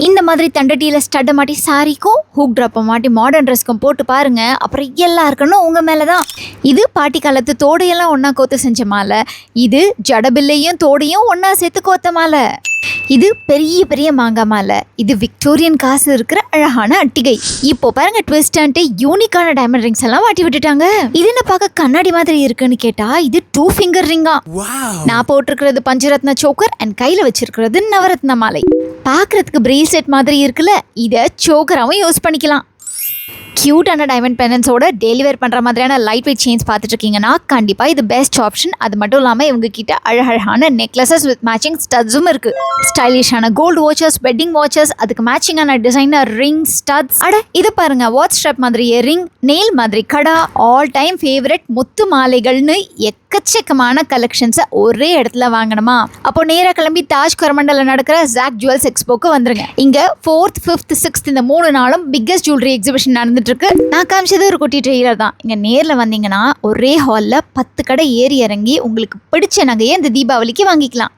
இந்த மாதிரி தண்டட்டியில் ஸ்டட்டை மாட்டி சாரிக்கும் ஹூக் ட்ராப்பை மாட்டி மாடர்ன் ட்ரெஸ்க்கும் போட்டு பாருங்க. அப்புறம் எல்லாருக்கணும் உங்கள் மேலே தான். இது பாட்டி காலத்து தோடையெல்லாம் ஒன்றா கோத்து செஞ்ச மாலை. இது ஜடபில்லையும் தோடையும் ஒன்றா சேர்த்து கோத்த மாலை. இது பெரிய பெரிய மாங்காய் மாலை. இது விக்டோரியன் காசு இருக்கிற அழகான அட்டிகை. இப்போ பாருங்க ட்விஸ்ட் யூனிக்கான டைமண்ட் ரிங்ஸ் எல்லாம் மாட்டி விட்டுட்டாங்க. இது என்ன பார்க்க கண்ணாடி மாதிரி இருக்குன்னு கேட்டா இது 2 ஃபிங்கர் ரிங்கா. நான் போட்டிருக்கிறது பஞ்சரத்ன சோக்கர் அண்ட் கையில வச்சிருக்கிறது நவரத்ன மாலை. பார்க்கறதுக்கு பிரேஸ்லெட் மாதிரி இருக்குல்ல, இதை சோக்கராகவும் யூஸ் பண்ணிக்கலாம். கியூட்டான டைமண்ட் பெண்டன்ஸோட டெலிவர் பண்ணுற மாதிரியான லைட் வெயிட் செயின்ஸ் பார்த்துட்டு இருக்கீங்கன்னா கண்டிப்பாக இது பெஸ்ட் ஆப்ஷன். அது மட்டும் இல்லாமல் இவங்க கிட்ட அழகழகான நெக்லஸஸ் வித் மேட்சிங் ஸ்டட்ஸும் இருக்கு. ஸ்டைலிஷான கோல்டு வாட்சஸ், வெட்டிங் வாட்சஸ், அதுக்கு மேட்சிங்கான டிசைனர் ரிங், ஸ்டட்ஸ். இது பாருங்க வாட்ச் ஸ்ட்ராப் மாதிரி ரிங், நெயில் மாதிரி கடா, ஆல் டைம் ஃபேவரட் முத்து மாலைகள்னு எக்கச்சக்கமான கலெக்ஷன்ஸை ஒரே இடத்துல வாங்கணுமா? அப்போ நேராக கிளம்பி தாஜ் கரமண்டல நடக்கிற ஜாக் ஜுவல்ஸ் எக்ஸ்போக்கு வந்துருங்க. இங்க 4th, 5th, 6th இந்த 3 நாளும் பிக்கஸ்ட் ஜுவல்லரி எக்ஸிபிஷன் நடந்துட்டு இருக்கு. நான் காமிச்சது ஒரு குட்டி ட்ரெய்லர் தான். இங்க நேர்ல வந்தீங்கன்னா ஒரே ஹால்ல 10 கடை ஏறி இறங்கி உங்களுக்கு பிடிச்ச நகையை இந்த தீபாவளிக்கு வாங்கிக்கலாம்.